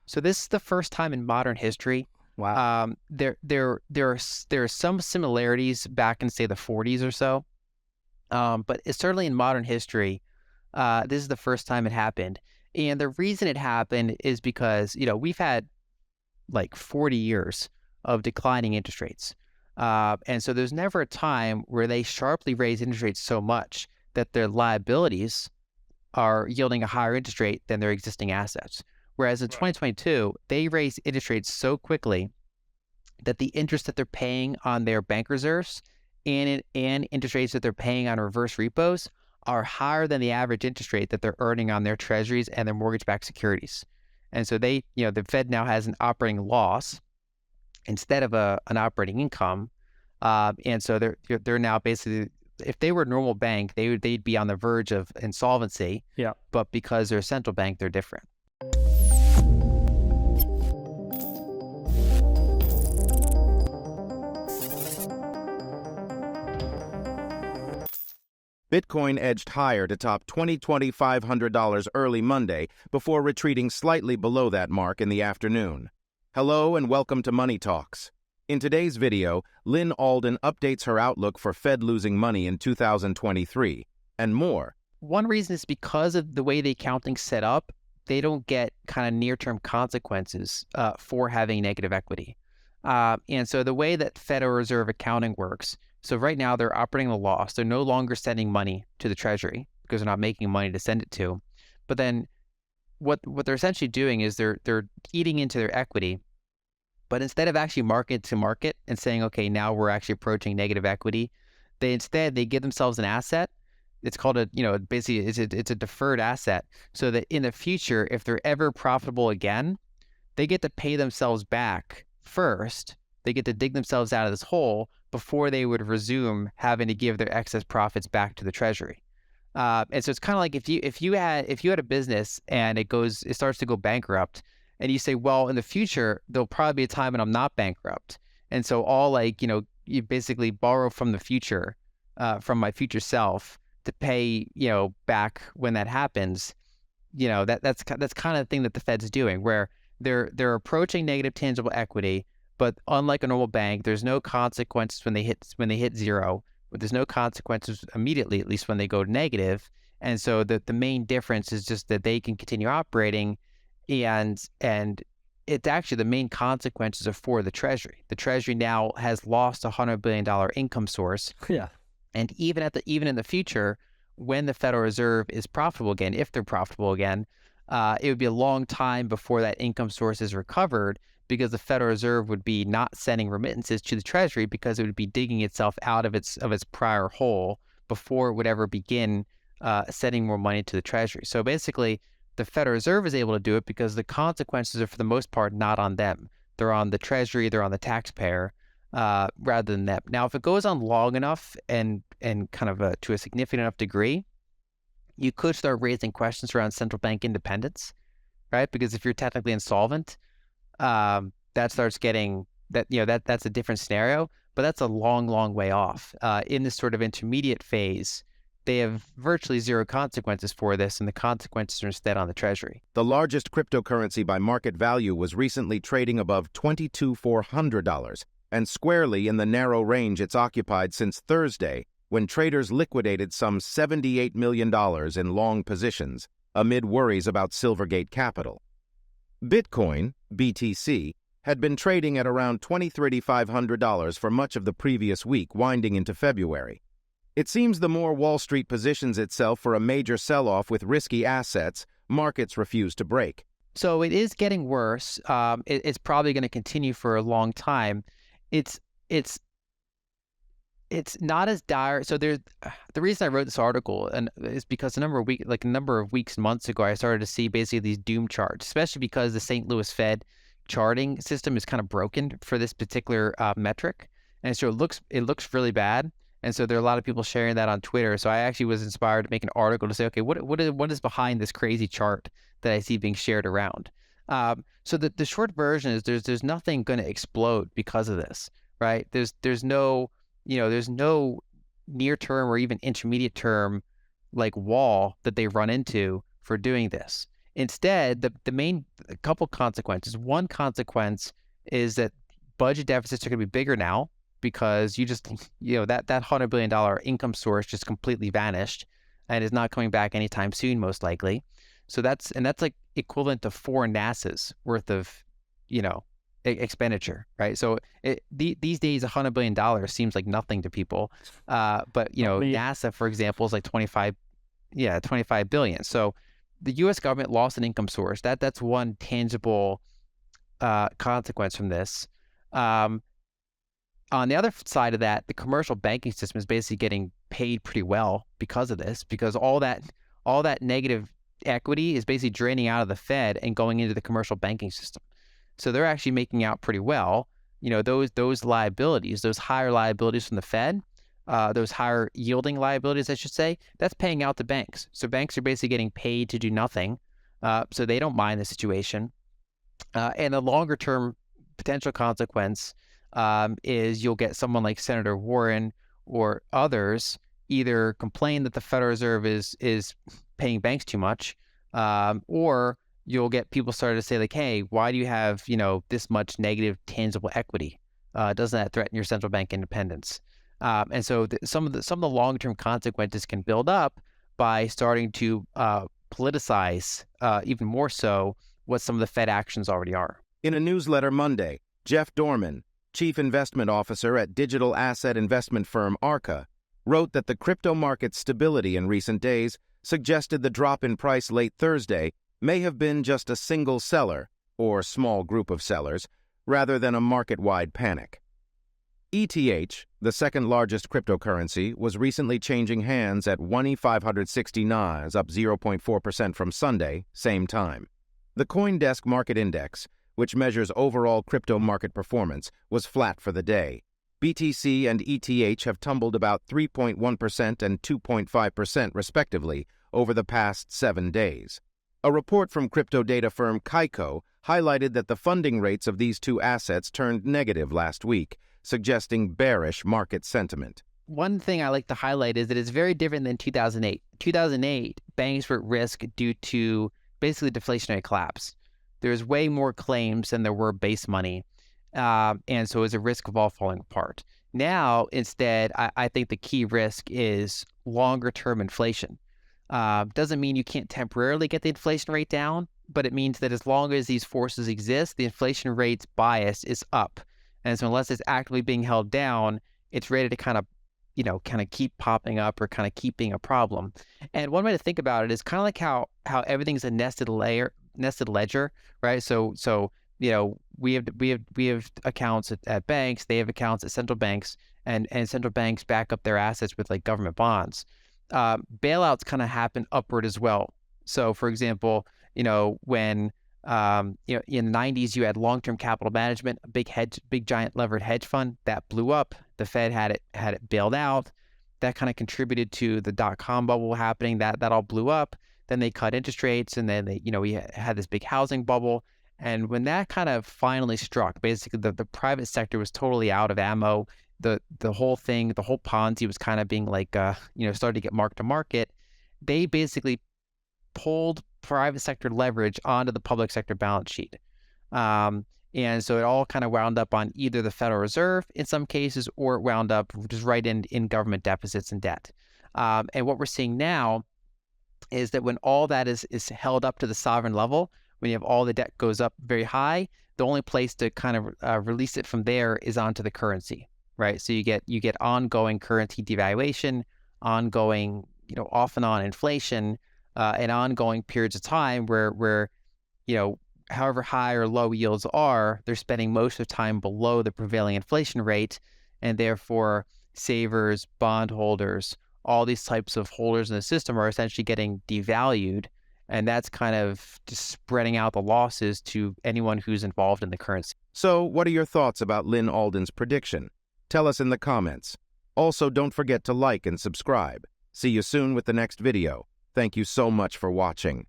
So this is the first time in modern history. Wow. There are some similarities back in, say, the 40s or so, but it's certainly in modern history. This is the first time it happened, and the reason it happened is because we've had like 40 years of declining interest rates, and so there's never a time where they sharply raise interest rates so much that their liabilities are yielding a higher interest rate than their existing assets. Whereas in Right. 2022, they raised interest rates so quickly that the interest that they're paying on their bank reserves and interest rates that they're paying on reverse repos are higher than the average interest rate that they're earning on their treasuries and their mortgage-backed securities. And so the Fed now has an operating loss instead of an operating income. And so they're now basically, if they were a normal bank, they'd be on the verge of insolvency. Yeah. But because they're a central bank, they're different. Bitcoin edged higher to top $500 early Monday before retreating slightly below that mark in the afternoon. Hello and welcome to Money Talks. In today's video, Lyn Alden updates her outlook for Fed losing money in 2023 and more. One reason is because of the way the accounting's set up, they don't get kind of near-term consequences for having negative equity. And so the way that Federal Reserve accounting works, so right now they're operating a loss. They're no longer sending money to the Treasury because they're not making money to send it to. But then what they're essentially doing is they're eating into their equity. But instead of actually market to market and saying, okay, now we're actually approaching negative equity, they give themselves an asset. It's called basically it's a deferred asset, so that in the future, if they're ever profitable again, they get to pay themselves back first. They get to dig themselves out of this hole before they would resume having to give their excess profits back to the Treasury. And so it's kind of like if you had a business and it starts to go bankrupt, and you say, well, in the future there'll probably be a time when I'm not bankrupt, and so you basically borrow from the future, from my future self to pay back when that happens. That's kind of the thing that the Fed's doing, where they're approaching negative tangible equity. But unlike a normal bank, there's no consequences when they hit zero. But there's no consequences immediately, at least when they go negative. And so the main difference is just that they can continue operating, and it's actually the main consequences are for the Treasury. The Treasury now has lost $100 billion income source. Yeah. And even in the future, when the Federal Reserve is profitable again, if they're profitable again, it would be a long time before that income source is recovered, because the Federal Reserve would be not sending remittances to the Treasury because it would be digging itself out of its prior hole before it would ever begin sending more money to the Treasury. So basically, the Federal Reserve is able to do it because the consequences are, for the most part, not on them. They're on the Treasury, they're on the taxpayer, rather than them. Now, if it goes on long enough and kind of to a significant enough degree, you could start raising questions around central bank independence, right? Because if you're technically insolvent, that starts getting that's a different scenario, but that's a long way off. In this sort of intermediate phase, they have virtually zero consequences for this, and the consequences are instead on the Treasury. The largest cryptocurrency by market value was recently trading above $22,400 and squarely in the narrow range it's occupied since Thursday, when traders liquidated some $78 million in long positions amid worries about Silvergate Capital. Bitcoin, BTC, had been trading at around $23,500 for much of the previous week, winding into February. It seems the more Wall Street positions itself for a major sell-off with risky assets, markets refuse to break. So it is getting worse. It's probably going to continue for a long time. It's not as dire. So the reason I wrote this article is because a number of weeks, months ago, I started to see basically these doom charts, especially because the St. Louis Fed charting system is kind of broken for this particular metric, and so it looks really bad. And so there are a lot of people sharing that on Twitter. So I actually was inspired to make an article to say, okay, what is behind this crazy chart that I see being shared around? So the short version is there's nothing going to explode because of this, right? There's no near term or even intermediate term like wall that they run into for doing this. Instead, the main a couple consequences. One consequence is that budget deficits are going to be bigger now because that $100 billion income source just completely vanished and is not coming back anytime soon, most likely. So that's like equivalent to four NASA's worth of, you know, expenditure, right? So these days, $100 billion seems like nothing to people, but Not me. NASA, for example, is like 25 billion. So the U.S. government lost an income source. That's one tangible consequence from this. Um, on the other side of that, the commercial banking system is basically getting paid pretty well because of this, because all that negative equity is basically draining out of the Fed and going into the commercial banking system. So they're actually making out pretty well. Those liabilities, those higher liabilities from the Fed, those higher yielding liabilities, I should say, that's paying out to banks. So banks are basically getting paid to do nothing. So they don't mind the situation. And the longer term potential consequence is you'll get someone like Senator Warren or others either complain that the Federal Reserve is paying banks too much, or you'll get people started to say like, hey, why do you have this much negative tangible equity? Doesn't that threaten your central bank independence? And so some of the long term consequences can build up by starting to politicize even more so what some of the Fed actions already are. In a newsletter Monday, Jeff Dorman, chief investment officer at digital asset investment firm Arca, wrote that the crypto market's stability in recent days suggested the drop in price late Thursday may have been just a single seller, or small group of sellers, rather than a market-wide panic. ETH, the second largest cryptocurrency, was recently changing hands at 1,560 up 0.4% from Sunday, same time. The CoinDesk Market Index, which measures overall crypto market performance, was flat for the day. BTC and ETH have tumbled about 3.1% and 2.5% respectively over the past 7 days. A report from crypto data firm Kaiko highlighted that the funding rates of these two assets turned negative last week, suggesting bearish market sentiment. One thing I like to highlight is that it's very different than 2008. 2008, banks were at risk due to basically deflationary collapse. There's way more claims than there were base money. And so it's a risk of all falling apart. Now, instead, I think the key risk is longer term inflation. Doesn't mean you can't temporarily get the inflation rate down, but it means that as long as these forces exist, the inflation rate's bias is up. And so unless it's actively being held down, it's ready to kind of keep popping up or kind of keep being a problem. And one way to think about it is kind of like how everything's a nested ledger, right? So we have accounts at banks, they have accounts at central banks, and central banks back up their assets with like government bonds. Bailouts kind of happen upward as well. So for example, when in the 90s, you had long-term capital management, a big giant levered hedge fund that blew up. The Fed had it bailed out. That kind of contributed to the dot-com bubble happening. That all blew up. Then they cut interest rates, and then we had this big housing bubble. And when that kind of finally struck, basically the private sector was totally out of ammo. The whole thing, the whole Ponzi was kind of being like started to get mark to market. They basically pulled private sector leverage onto the public sector balance sheet. And so it all kind of wound up on either the Federal Reserve in some cases, or it wound up just right in government deficits and debt. And what we're seeing now is that when all that is held up to the sovereign level, when you have all the debt goes up very high, the only place to kind of release it from there is onto the currency, right? So you get ongoing currency devaluation, ongoing off and on inflation, and ongoing periods of time where however high or low yields are, they're spending most of the time below the prevailing inflation rate, and therefore savers, bondholders, all these types of holders in the system are essentially getting devalued, and that's kind of just spreading out the losses to anyone who's involved in the currency. So, what are your thoughts about Lyn Alden's prediction? Tell us in the comments. Also, don't forget to like and subscribe. See you soon with the next video. Thank you so much for watching.